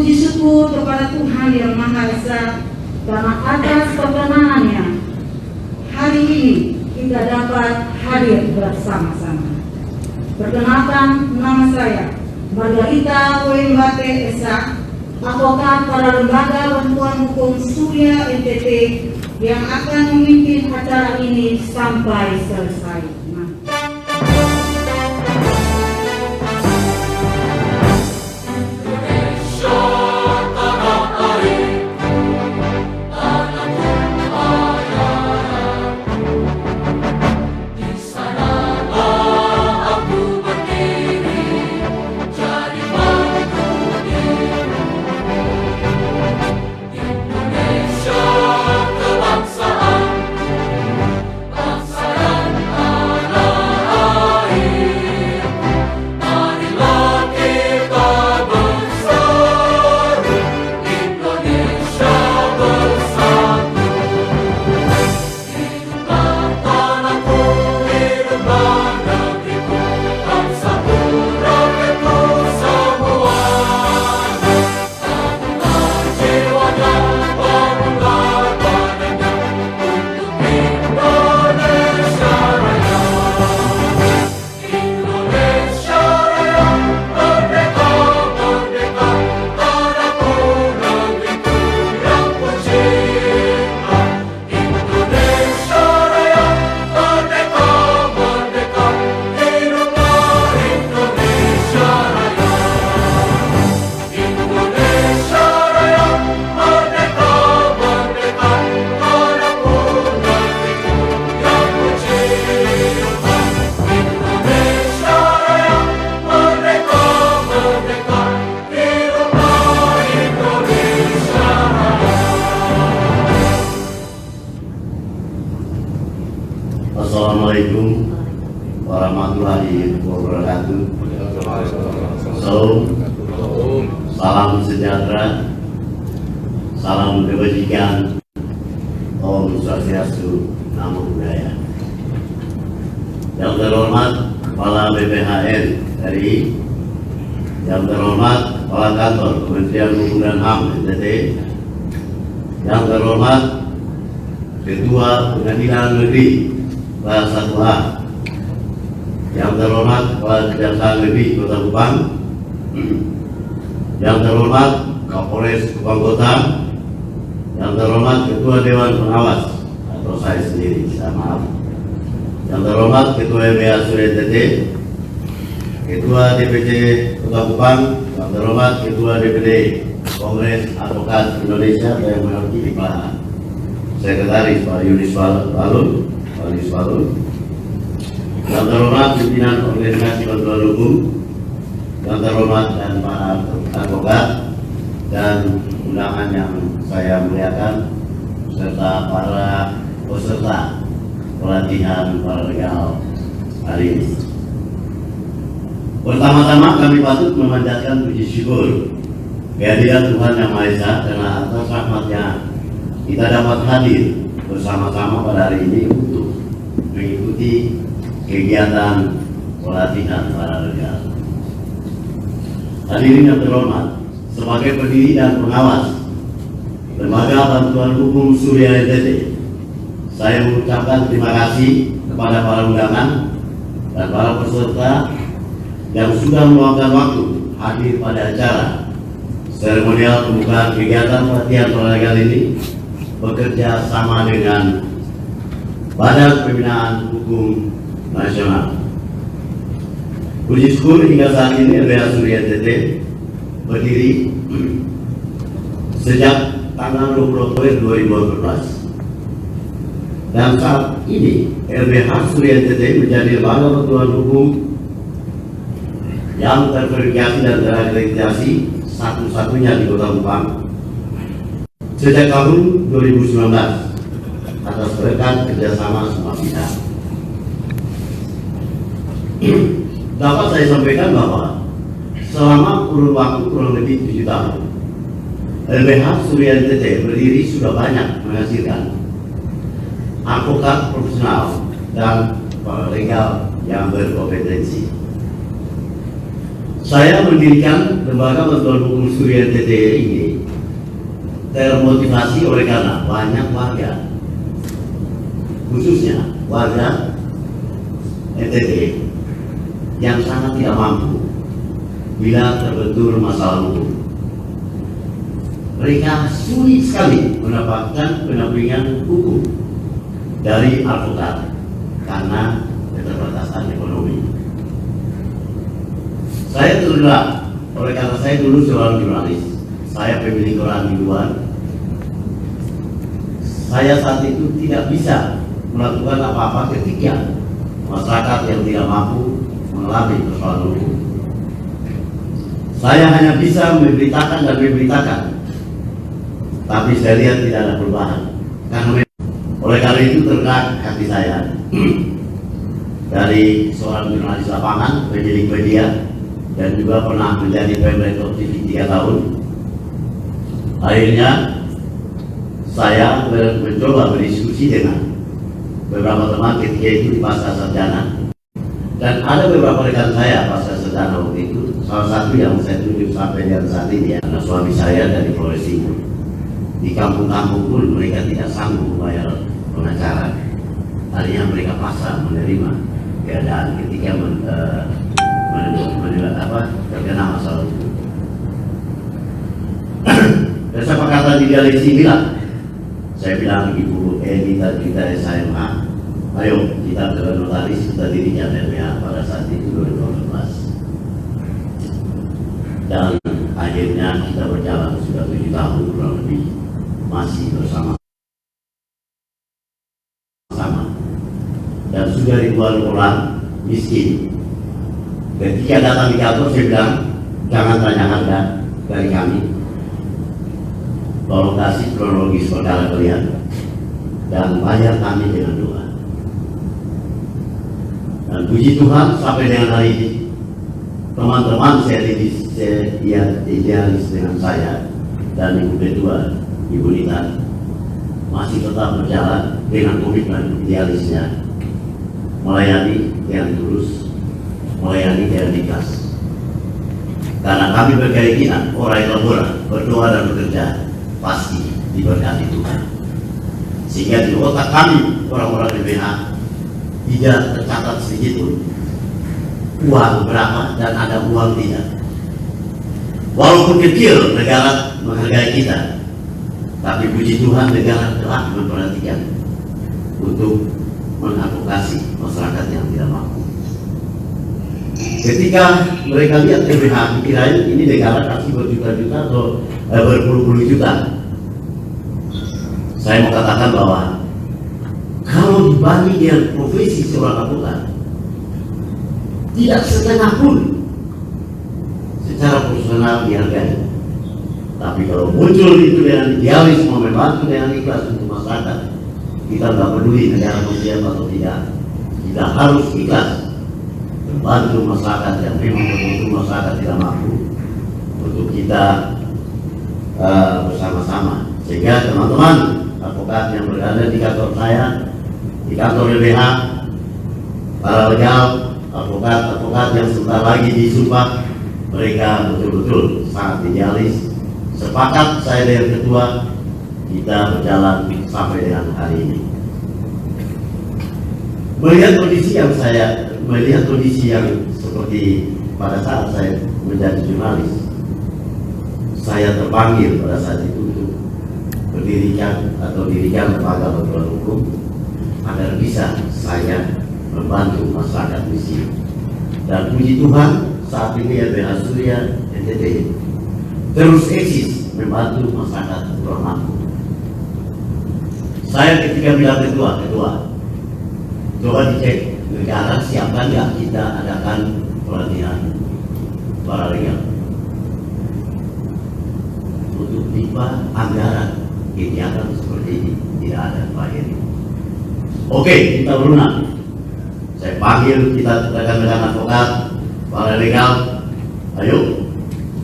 Puji syukur kepada Tuhan Yang Maha Esa karena atas perkenanannya hari ini kita dapat hadir bersama-sama. Perkenalkan, nama saya Margarita Wembate Esa, advokat pada Lembaga Bantuan Hukum Surya NTT yang akan memimpin acara ini sampai selesai. Assalamualaikum warahmatullahi wabarakatuh. Salam sejahtera, salam kebajikan, Om Swastiastu, Namo Buddhaya. Yang terhormat Kepala BPHN RI, yang terhormat Kepala Kantor Kementerian Hukum dan HAM NTT, yang terhormat Ketua Pengadilan Negeri Kelas 1A, yang terhormat Kepala Kejaksaan Negeri Kota Kupang, yang terhormat Kapolres Kupang Kota, yang terhormat Ketua Dewan Pengawas atau saya sendiri, saya maaf, yang terhormat Ketua MBA Surya NTT, Ketua DPC Kota Kupang, yang terhormat Ketua DPD Kongres Advokat Indonesia yang mewakili Pak Sekretaris Pak Yunis Balun, yang terhormat pimpinan organisasi bantuan hukum, yang terhormat dan para advokat dan undangan yang saya muliakan, serta para peserta pelatihan paralegal hari ini. Pertama-tama kami patut memanjatkan puji syukur kehadiran Tuhan Yang Maha Esa karena atas rahmat-Nya kita dapat hadir bersama-sama pada hari ini untuk mengikuti kegiatan pelatihan paralegal. Hadirin yang terhormat, sebagai pendiri dan pengawas Lembaga Bantuan Hukum Surya NTT, saya mengucapkan terima kasih kepada para undangan dan para peserta yang sudah meluangkan waktu hadir pada acara seremonial pembukaan kegiatan pelatihan paralegal ini bekerja sama dengan Badan Pembinaan Hukum Nasional. Puji syukur hingga saat ini LBH Surya NTT berdiri sejak tanggal 20 Oktober 2012. Dan saat ini LBH Surya NTT menjadi lembaga bantuan hukum yang terverifikasi dan terakreditasi satu-satunya di Kota Kupang sejak tahun 2019 atas berkat kerjasama semua pihak. Dapat saya sampaikan bahwa selama kurun waktu kurang lebih 7 tahun, LBH Surya NTT berdiri sudah banyak menghasilkan advokat profesional dan paralegal yang berkompetensi. Saya mendirikan lembaga bantuan hukum Suriah NTT ini termotivasi oleh karena banyak warga, khususnya warga NTT yang sangat tidak mampu bila terbentur masalah hukum. Mereka sulit sekali mendapatkan pendampingan hukum dari advokat karena keterbatasan ekonomi. Saya tergerak oleh karena saya dulu seorang jurnalis, saya pemilik koran di luar. Saya saat itu tidak bisa melakukan apa-apa ketika masyarakat yang tidak mampu mengalami persoalan hukum. Saya hanya bisa memberitakan dan memberitakan, tapi saya lihat tidak ada perubahan. Oleh karena itu tergerak hati saya dari seorang jurnalis lapangan, pemilik media, dan juga pernah menjadi pemberitahu TV 3 tahun. Akhirnya saya mencoba berdiskusi dengan beberapa teman ketika itu di pasca sarjana, dan ada beberapa rekan saya pasca sarjana waktu itu. Salah satu yang saya tunjuk sampai dengan saat ini adalah suami saya dari Flores Timur. Di kampung-kampung pun mereka tidak sanggup membayar pengacara. Artinya mereka pasrah menerima keadaan ketika terkena masalah itu. Kesepakatan idealis inilah saya bilang Ibu Eni dan kita SMA, ayo kita ke notaris, kita dirinya LBH pada saat itu 2018. Dan akhirnya kita berjalan sudah 7 tahun kurang lebih masih bersama-sama, dan sudah ribuan orang miskin. Ketika datang di kantor saya bilang jangan tanya harga dari kami, tolong kasih kronologis perkara kalian dan bayar kami dengan doa. Dan puji Tuhan sampai dengan hari ini teman-teman saya idealis dengan saya dan Ibu Ketua, Ibu Nita, masih tetap berjalan dengan komitmen idealisnya, melayani dengan tulus, melayani dengan ikhlas. Karena kami berkeyakinan orang yang berdoa dan bekerja pasti diberkati Tuhan. Sehingga di otak kami orang-orang DPH tidak tercatat sedikit pun uang berapa dan ada uang tidak. Walaupun kecil negara menghargai kita, tapi puji Tuhan negara telah memperhatikan untuk mengadvokasi masyarakat yang tidak mampu. Ketika mereka lihat DPH, kirain ini negara kasih berjuta-juta atau berpuluh-puluh juta. Saya mau katakan bahwa kalau dibanding dengan profesi seorang advokat, tidak setengah pun secara profesional dihargai. Tapi kalau muncul itu dengan idealis, mau membantu dengan ikhlas untuk masyarakat, kita nggak peduli negara siap atau tidak, kita harus ikhlas membantu masyarakat yang memang betul masyarakat tidak mampu, untuk kita bersama-sama. Sehingga teman-teman advokat yang berada di kantor saya, di kantor LBH, para legal, advokat yang sebentar lagi disumpah, mereka betul-betul sangat idealis. Sepakat saya dengan ketua, kita berjalan sampai dengan hari ini. Melihat kondisi yang seperti pada saat saya menjadi jurnalis, saya terpanggil pada saat itu untuk dirikan lembaga bantuan hukum agar bisa saya membantu masyarakat miskin. Dan puji Tuhan saat ini LBH Suriah NTT terus eksis membantu masyarakat kurang mampu. Saya ketika bilang ketua, coba dicek negara siapkan nggak kita adakan pelatihan para legal untuk tiba anggaran kegiatan seperti ini. Tidak ada Pak Heri. Oke, kita berulang. Saya panggil kita rekan-rekan advokat, para legal, ayo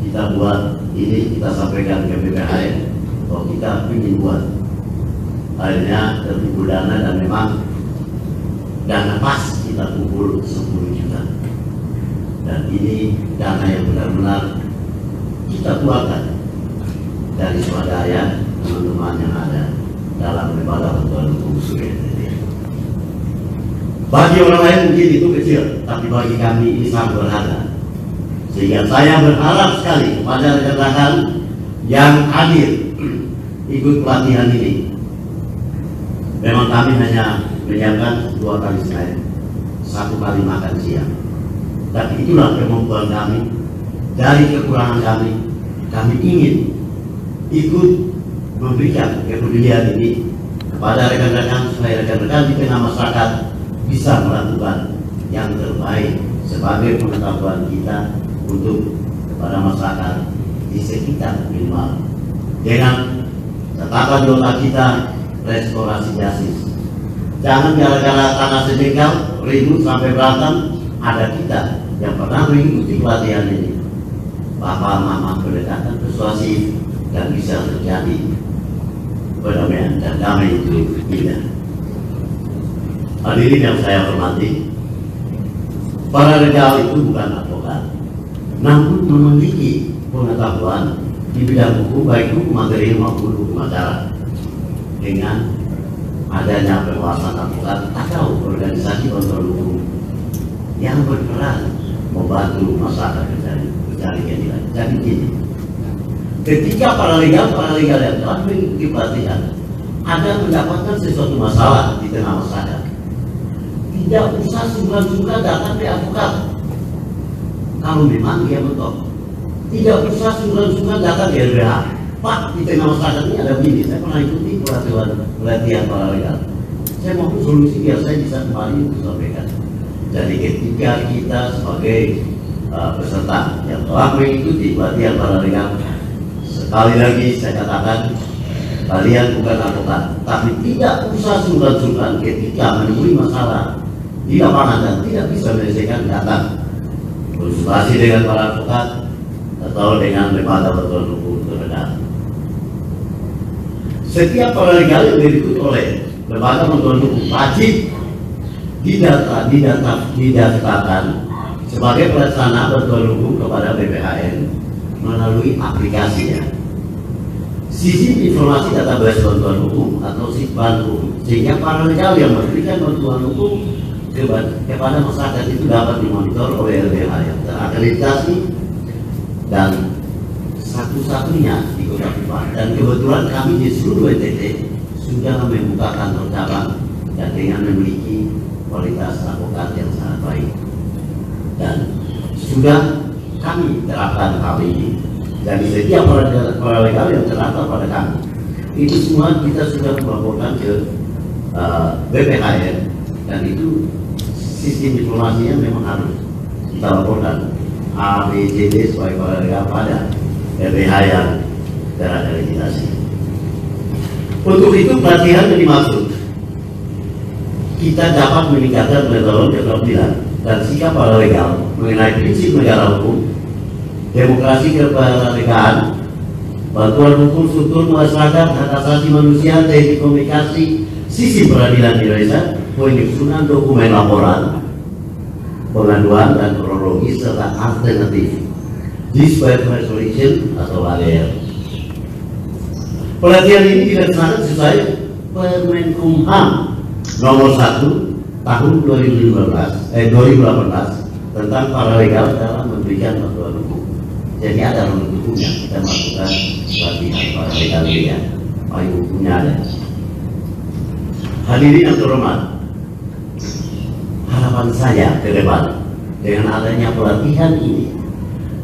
kita buat ini, kita sampaikan ke BPHN kalau kita ingin buat. Akhirnya terkumpul dana dan memang dana pas kita kumpul 10 juta. Dan ini dana yang benar-benar kita keluarkan dari swadaya teman-teman yang ada dalam lembaga bantuan hukum Surya NTT. Bagi orang lain mungkin itu kecil, tapi bagi kami ini sangat berharga. Sehingga saya berharap sekali kepada rekan-rekan yang hadir ikut pelatihan ini. Memang kami hanya menyiapkan 2 kali sehari, 1 kali makan siang. Tapi itulah kemampuan kami. Dari kekurangan kami ingin ikut memberikan kepedulian ini kepada rekan-rekan supaya rekan-rekan di tengah masyarakat bisa melakukan yang terbaik sebagai pengetahuan kita untuk kepada masyarakat di sekitar minimal dengan tatapan doa kita restorasi justice. Jangan gara-gara tanah sejengkal ribut sampai berantem. Ada kita yang pernah mengikuti pelatihan ini, bapak mama pendekatan persuasif dan bisa terjadi perdamaian dan damai itu indah. Hadirin yang saya hormati, para legal itu bukan advokat, namun memiliki pengetahuan di bidang hukum, baik hukum materi maupun hukum acara. Dengan adanya penguasaan advokat atau organisasi bantuan hukum yang berperan membantu masyarakat mencari keadilan. Jadi gini, ketika para legal yang telah mengikuti pelatihan ada mendapatkan sesuatu masalah di tengah masyarakat, tidak usah sungkan-sungkan datang ke advokat. Kalau memang dia mentok, tidak usah sungkan-sungkan datang ke LBH. Pak, di tengah masyarakat ini ada begini, saya pernah ikuti pelatihan para legal. Saya mau solusi biar saya bisa kembali untuk sampaikan. Jadi ketika kita sebagai peserta yang telah mengikuti pelatihan para legal, sekali lagi saya katakan, kalian bukan advokat, tapi tidak usah sungkan-sungkan ketika menemui masalah di lapangan dan tidak bisa menyelesaikan, datang konsultasi dengan para advokat atau dengan lembaga bantuan hukum terdekat. Setiap para legal yang diikuti oleh lembaga bantuan hukum wajib didaftarkan sebagai pelaksana bantuan hukum kepada BPHN melalui aplikasinya Sistem Informasi Database Bantuan Hukum atau SIDBANHUK, sehingga para legal yang memberikan bantuan hukum kepada masyarakat itu dapat dimonitor oleh LBH yang terakreditasi dan satu-satunya di Kota Kupang. Dan kebetulan kami di seluruh NTT sudah membuka kantor cabang dan dengan memiliki kualitas advokat yang sangat baik, dan sudah kami terapkan hal ini. Jadi setiap para legal yang terdaftar pada kami itu semua kita sudah melaporkan ke BPHN, dan itu sistem informasinya memang harus kita laporkan A, B, C, D supaya para legal pada LBH yang terakreditasi. Untuk itu pelatihan yang dimaksud kita dapat meningkatkan pengetahuan keterampilan dan sikap para legal mengenai prinsip negara hukum, demokrasi kewarganegaraan, bantuan hukum, struktur masyarakat, hak asasi manusia, teknik komunikasi, sistem peradilan Indonesia, penyusunan dokumen laporan, pengaduan dan kronologis serta alternatif, dispute resolution atau ADR. Pelatihan ini dilaksanakan sesuai Permenkumham Nomor 1 Tahun 2018 tentang para legal dalam memberikan bantuan hukum. Jadi ada runut hukumnya, kita melakukan pelatihan para legal ini ya, payung hukumnya ada. Hadirin yang terhormat, harapan saya ke depan dengan adanya pelatihan ini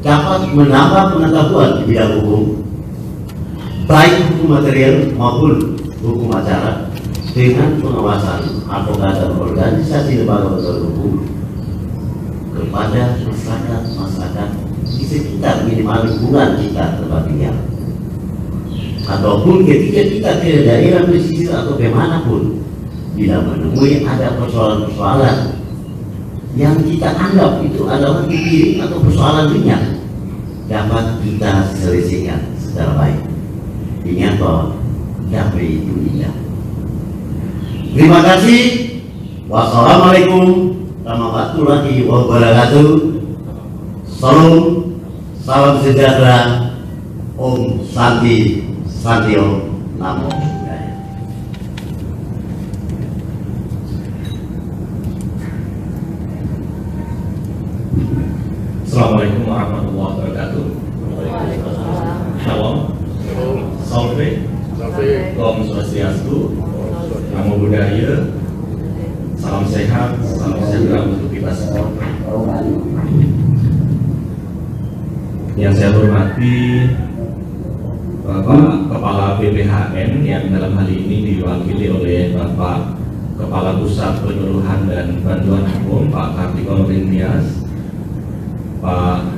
dapat menambah pengetahuan di bidang hukum, baik hukum material maupun hukum acara, dengan pengawasan advokat dan organisasi lembaga bantuan hukum kepada masyarakat di sekitar minimal lingkungan kita tempat tinggal, ataupun ketika kita ke daerah pesisir atau kemanapun, bila menemui ada persoalan-persoalan yang kita anggap itu adalah pikiran atau persoalan ringan, dapat kita selesaikan secara baik. Ingat bahwa damai itu indah. Terima kasih. Wassalamualaikum warahmatullahi wabarakatuh. Salam, salam sejahtera, Om Santi Santio, Namo Buddhaya. Assalamualaikum warahmatullahi wabarakatuh. Shalom. Salve. Om Swastiastu. Namo Buddhaya. Salam sehat, salam sejahtera untuk kita semua. Yang saya hormati Bapak Kepala BPHN yang dalam hal ini diwakili oleh Bapak Kepala Pusat Penyuluhan dan Bantuan Hukum Pak Kartiko Nurindiyas, Pak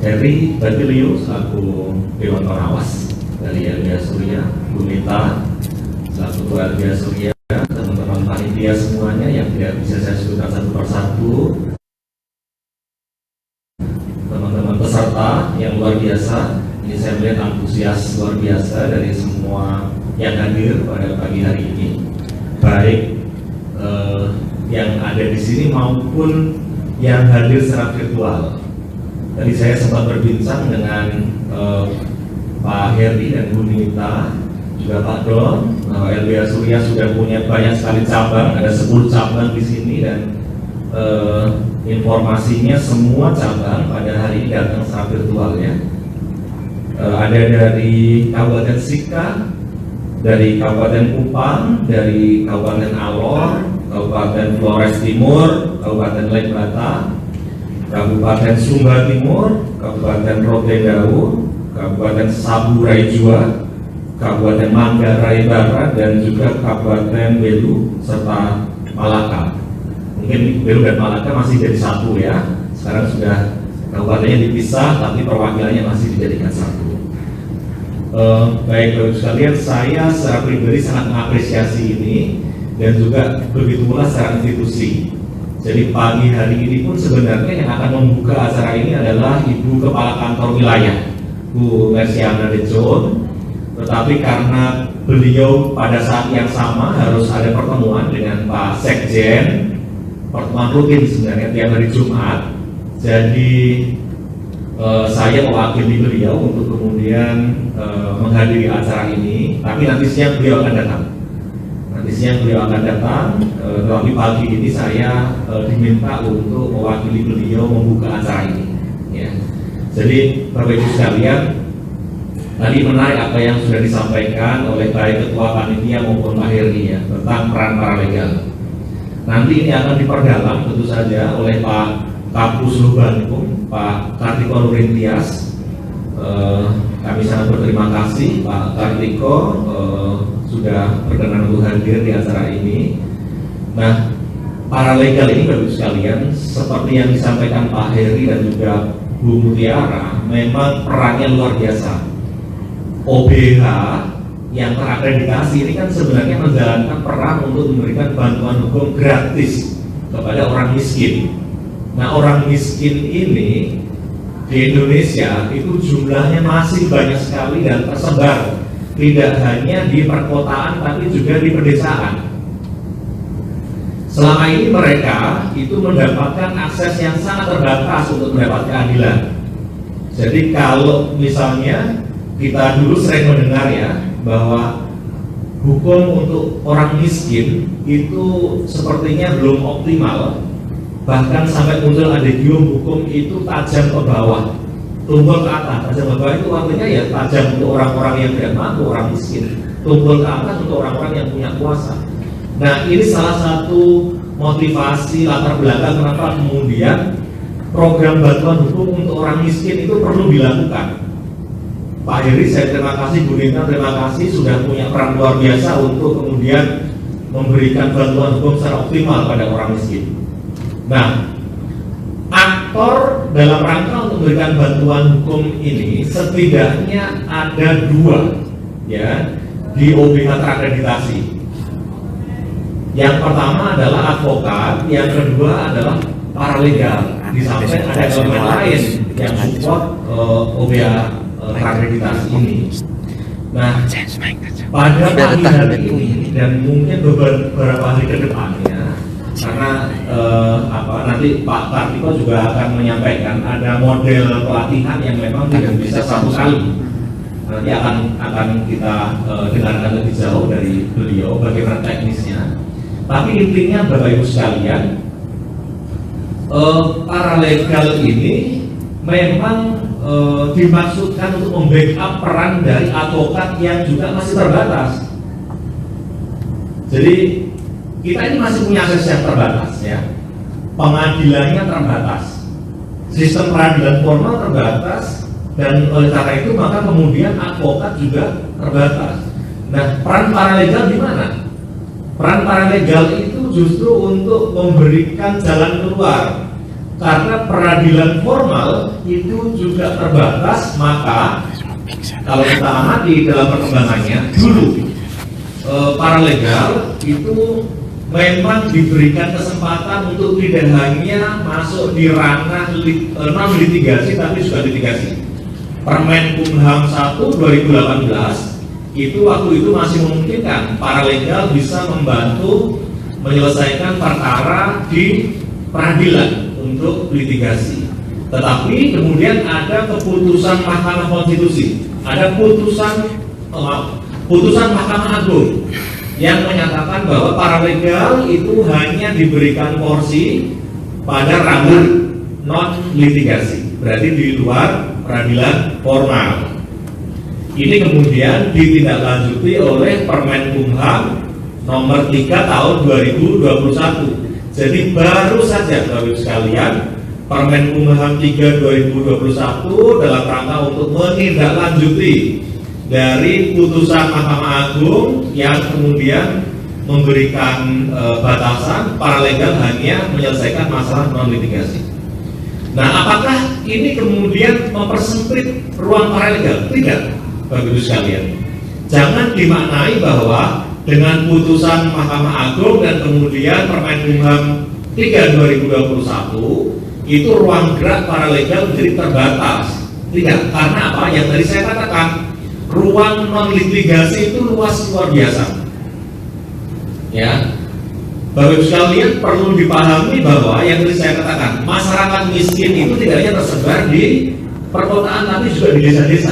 Heri Batilio selaku Dewan Pengawas dari LBH Surya, Bu Mita selaku Ketua LBH Surya, teman-teman panitia semuanya yang tidak bisa saya sebutkan satu persatu, teman-teman peserta yang luar biasa. Ini saya melihat antusias luar biasa dari semua yang hadir pada pagi hari ini, baik yang ada di sini maupun yang hadir secara virtual. Tadi saya sempat berbincang dengan Pak Heri dan Bu Nita, juga Pak Don, bahwa LBH Surya sudah punya banyak sekali cabang, ada 10 cabang di sini, dan informasinya semua cabang pada hari ini datang secara virtual ya. Ada dari Kabupaten Sika, dari Kabupaten Kupang, dari Kabupaten Alor, Kabupaten Flores Timur, Kabupaten Lebata, Kabupaten Sumba Timur, Kabupaten Rotendau, Kabupaten Saburai Jua, Kabupaten Manggarai Barat, dan juga Kabupaten Belu serta Malaka. Mungkin Belu dan Malaka masih jadi satu ya. Sekarang sudah kabupatennya dipisah, tapi perwakilannya masih dijadikan satu. Baik Bapak sekalian, saya secara pribadi sangat mengapresiasi ini, dan juga begitu pula secara institusi. Jadi pagi hari ini pun sebenarnya yang akan membuka acara ini adalah Ibu Kepala Kantor Wilayah, Bu Mersiana Dejon. Tetapi karena beliau pada saat yang sama harus ada pertemuan dengan Pak Sekjen, pertemuan rutin sebenarnya tiap hari Jumat. Jadi saya mewakili beliau untuk kemudian menghadiri acara ini. Tapi nanti siang beliau akan datang. Tetapi pagi ini saya diminta untuk mewakili beliau membuka acara ini. Ya. Jadi Bapak Ibu sekalian, tadi menarik apa yang sudah disampaikan oleh baik Ketua Panitia maupun Pak Heri ya, tentang peran paralegal. Nanti ini akan diperdalam tentu saja oleh Pak Kapus Lubankum, Pak Kartiko Nurindiyas. Kami sangat berterima kasih Pak Kartiko sudah berkenan untuk hadir di acara ini. Nah, paralegal ini Bapak sekalian, seperti yang disampaikan Pak Heri dan juga Bu Mutiara, memang perannya luar biasa. OBH yang terakreditasi ini kan sebenarnya menjalankan peran untuk memberikan bantuan hukum gratis kepada orang miskin. Nah, orang miskin ini di Indonesia itu jumlahnya masih banyak sekali dan tersebar, tidak hanya di perkotaan tapi juga di pedesaan. Selama ini mereka itu mendapatkan akses yang sangat terbatas untuk mendapat keadilan. Jadi kalau misalnya kita dulu sering mendengar ya bahwa hukum untuk orang miskin itu sepertinya belum optimal, bahkan sampai muncul adigium hukum itu tajam ke bawah, tumpul ke atas. Tajam ke bawah itu artinya ya tajam untuk orang-orang yang tidak mampu, orang miskin, tumpul ke atas untuk orang-orang yang punya kuasa. Nah, ini salah satu motivasi latar belakang kenapa kemudian program bantuan hukum untuk orang miskin itu perlu dilakukan. Pak Heri, saya terima kasih, Bu Nita terima kasih sudah punya peran luar biasa untuk kemudian memberikan bantuan hukum secara optimal pada orang miskin. Nah, aktor dalam rangka untuk memberikan bantuan hukum ini setidaknya ada 2 ya di OBH terakreditasi. Yang pertama adalah advokat, yang kedua adalah paralegal. Di samping ada elemen lain yang support OBH terakreditasi ini. Nah, pada pagi hari ini dan mungkin beberapa hari ke depannya karena nanti Pak Kartiko juga akan menyampaikan ada model pelatihan yang memang tidak bisa satu kali. Nanti akan kita dengarkan lebih jauh dari beliau bagaimana teknisnya. Tapi intinya Bapak Ibu sekalian, paralegal ini memang dimaksudkan untuk membackup peran dari advokat yang juga masih terbatas. Jadi kita ini masih punya akses yang terbatas, ya. Pengadilannya terbatas, sistem peradilan formal terbatas, dan oleh karena itu maka kemudian advokat juga terbatas. Nah, peran paralegal di mana? Peran paralegal itu justru untuk memberikan jalan keluar, karena peradilan formal itu juga terbatas. Maka kalau kita amati dalam perkembangannya dulu, paralegal itu memang diberikan kesempatan untuk tidak hanya masuk di ranah non litigasi tapi juga litigasi. Permen Kumham 1 2018 itu waktu itu masih memungkinkan paralegal bisa membantu menyelesaikan perkara di peradilan untuk litigasi. Tetapi kemudian ada keputusan Mahkamah Konstitusi, ada putusan Mahkamah Agung yang menyatakan bahwa paralegal itu hanya diberikan porsi pada ranah non litigasi, berarti di luar peradilan formal. Ini kemudian ditindaklanjuti oleh Permen Kumham nomor 3 tahun 2021. Jadi baru saja Bapak sekalian, Permen Kumham 3 2021 dalam rangka untuk menindaklanjuti dari putusan Mahkamah Agung yang kemudian memberikan batasan paralegal hanya menyelesaikan masalah non litigasi. Nah, apakah ini kemudian mempersempit ruang paralegal? Tidak, Bapak Ibu sekalian. Jangan dimaknai bahwa dengan putusan Mahkamah Agung dan kemudian Permen Kumham 3 2021 itu ruang gerak paralegal menjadi terbatas. Tidak, karena apa? Yang tadi saya katakan, ruang non litigasi itu luas luar biasa. Ya, Bapak Ibu sekalian perlu dipahami bahwa yang tadi saya katakan, masyarakat miskin itu tidak hanya tersebar di perkotaan tapi juga di desa-desa.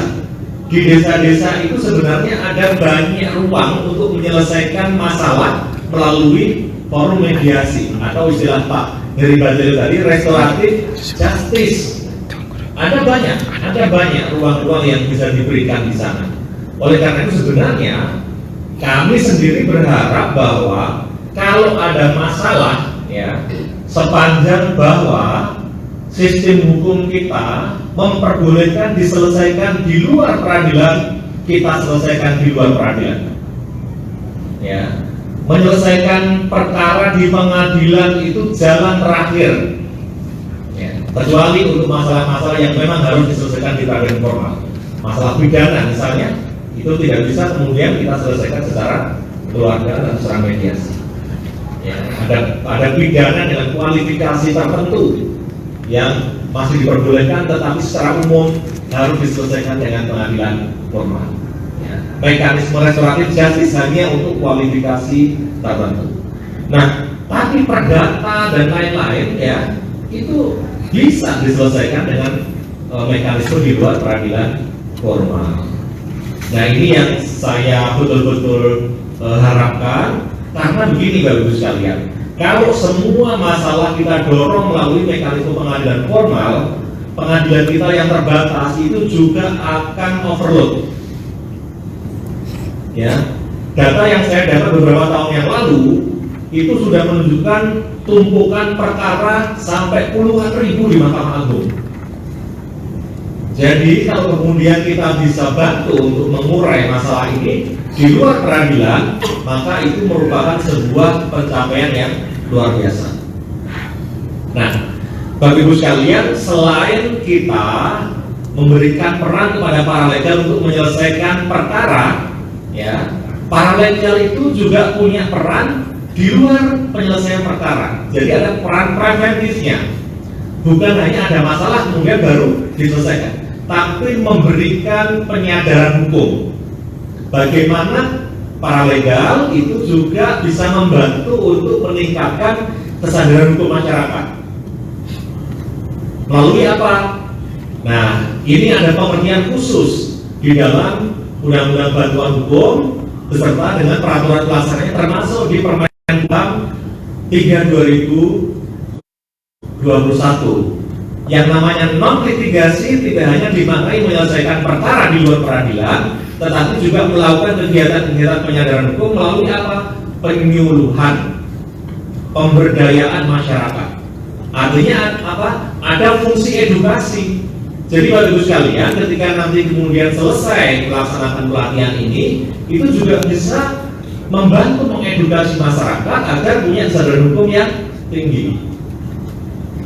Di desa-desa itu sebenarnya ada banyak ruang untuk menyelesaikan masalah melalui forum mediasi atau istilah Pak dari Bajelil tadi restoratif justice. Ada banyak ruang-ruang yang bisa diberikan di sana. Oleh karena itu sebenarnya kami sendiri berharap bahwa kalau ada masalah, ya, sepanjang bahwa sistem hukum kita memperbolehkan diselesaikan di luar peradilan, kita selesaikan di luar peradilan. Ya, menyelesaikan perkara di pengadilan itu jalan terakhir. Kecuali untuk masalah-masalah yang memang harus diselesaikan di peradilan formal, masalah pidana misalnya, itu tidak bisa kemudian kita selesaikan secara keluarga dan secara mediasi. Ya, ada pidana dengan kualifikasi tertentu yang masih diperbolehkan, tetapi secara umum harus diselesaikan dengan pengadilan formal. Ya, mekanisme restoratif justice hanya untuk kualifikasi tertentu. Nah, tapi perdata dan lain-lain, ya, itu bisa diselesaikan dengan mekanisme di luar peradilan formal. Nah, ini yang saya betul-betul harapkan, karena begini Bapak Ibu sekalian, kalau semua masalah kita dorong melalui mekanisme pengadilan formal, pengadilan kita yang terbatas itu juga akan overload. Ya, data yang saya dapat beberapa tahun yang lalu itu sudah menunjukkan tumpukan perkara sampai puluhan ribu di Mahkamah Agung. Jadi kalau kemudian kita bisa bantu untuk mengurai masalah ini di luar peradilan, maka itu merupakan sebuah pencapaian yang luar biasa. Nah, Bapak Ibu sekalian, selain kita memberikan peran kepada paralegal untuk menyelesaikan perkara, ya, paralegal itu juga punya peran di luar penyelesaian perkara. Jadi ada peran preventifnya. Bukan hanya ada masalah kemudian baru diselesaikan, tapi memberikan penyadaran hukum. Bagaimana paralegal itu juga bisa membantu untuk meningkatkan kesadaran hukum masyarakat. Melalui apa? Nah, ini ada pengertian khusus di dalam Undang-Undang Bantuan Hukum beserta dengan peraturan pelaksananya, termasuk di Permen HAM 3/2021. Yang namanya non-litigasi tidak hanya dimaknai menyelesaikan perkara di luar peradilan, tetapi juga melakukan kegiatan-kegiatan penyadaran hukum melalui apa? Penyuluhan, pemberdayaan masyarakat. Artinya apa? Ada fungsi edukasi. Jadi Bapak Ibu sekalian, ketika nanti kemudian selesai melaksanakan pelatihan ini, itu juga bisa membantu mengedukasi masyarakat agar punya kesadaran hukum yang tinggi.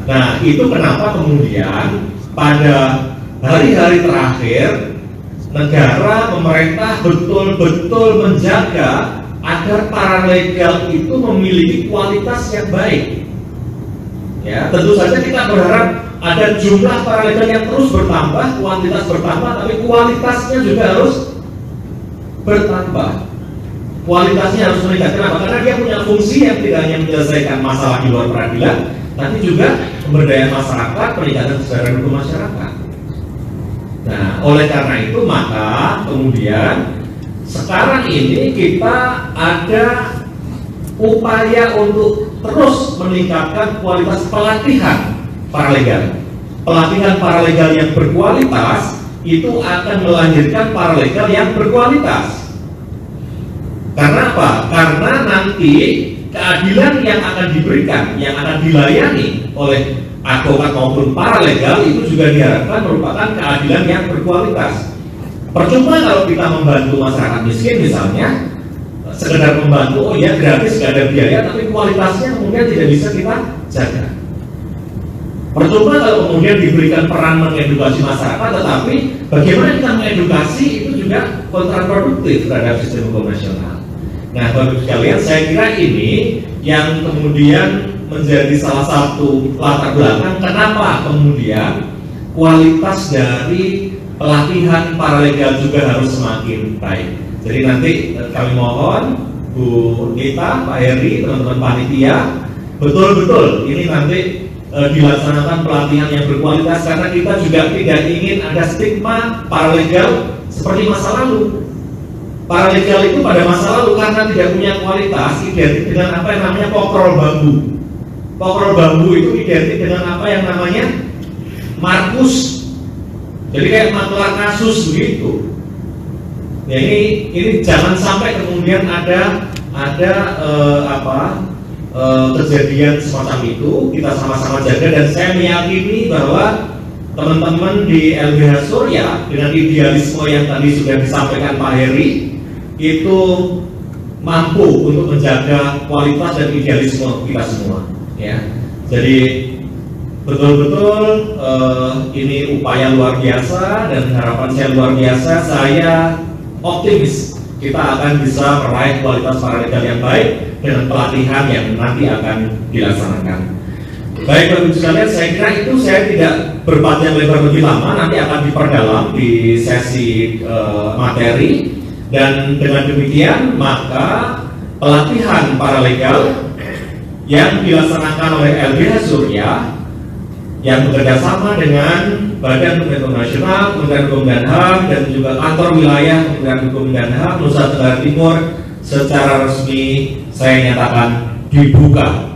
Nah, itu kenapa kemudian pada hari-hari terakhir negara, pemerintah betul-betul menjaga agar paralegal itu memiliki kualitas yang baik. Ya, tentu saja kita berharap ada jumlah paralegal yang terus bertambah, kuantitas bertambah, tapi kualitasnya juga harus bertambah. Kualitasnya harus meningkat. Kenapa? Karena dia punya fungsi yang tidak hanya menyelesaikan masalah di luar peradilan, tapi juga pemberdayaan masyarakat, peningkatan kesadaran hukum masyarakat. Nah, oleh karena itu maka kemudian sekarang ini kita ada upaya untuk terus meningkatkan kualitas pelatihan paralegal. Pelatihan paralegal yang berkualitas itu akan melahirkan paralegal yang berkualitas. Karena apa? Karena nanti keadilan yang akan diberikan, yang akan dilayani oleh advokat maupun paralegal itu juga diharapkan merupakan keadilan yang berkualitas. Percuma kalau kita membantu masyarakat miskin misalnya, sekedar membantu, oh ya gratis, gak ada biaya, tapi kualitasnya kemudian tidak bisa kita jaga. Percuma kalau kemudian diberikan peran mengedukasi masyarakat, tetapi bagaimana kita mengedukasi itu juga kontraproduktif terhadap sistem hukum nasional. Nah, Bapak sekalian, saya kira ini yang kemudian menjadi salah satu latar belakang kenapa kemudian kualitas dari pelatihan paralegal juga harus semakin baik. Jadi nanti kami mohon Bu Nita, Pak Heri, teman-teman panitia, betul-betul ini nanti dilaksanakan pelatihan yang berkualitas, karena kita juga tidak ingin ada stigma paralegal seperti masa lalu. Paralegal itu pada masa lalu karena tidak punya kualitas identik dengan apa yang namanya pokrol bambu. Pokrol bambu itu identik dengan apa yang namanya markus. Jadi kayak makelar kasus begitu. Ya, ini jangan sampai kemudian ada kejadian semacam itu. Kita sama-sama jaga, dan saya meyakini bahwa teman-teman di LBH Surya dengan idealisme yang tadi sudah disampaikan Pak Heri itu mampu untuk menjaga kualitas dan idealisme kita semua. Ya, jadi betul-betul ini upaya luar biasa dan harapan saya luar biasa. Saya optimis kita akan bisa meraih kualitas paralegal yang baik dengan pelatihan yang nanti akan dilaksanakan. Baik Bapak Ibu sekalian, saya kira itu saya tidak berpanjang lebar lebih lama, nanti akan diperdalam di sesi materi, dan dengan demikian maka pelatihan paralegal yang dilaksanakan oleh LBH Surya yang bekerjasama dengan Badan Hukum Nasional, Kementerian Hukum dan HAM, dan juga kantor wilayah Kementerian Hukum dan HAM Nusa Tenggara Timur secara resmi saya nyatakan dibuka.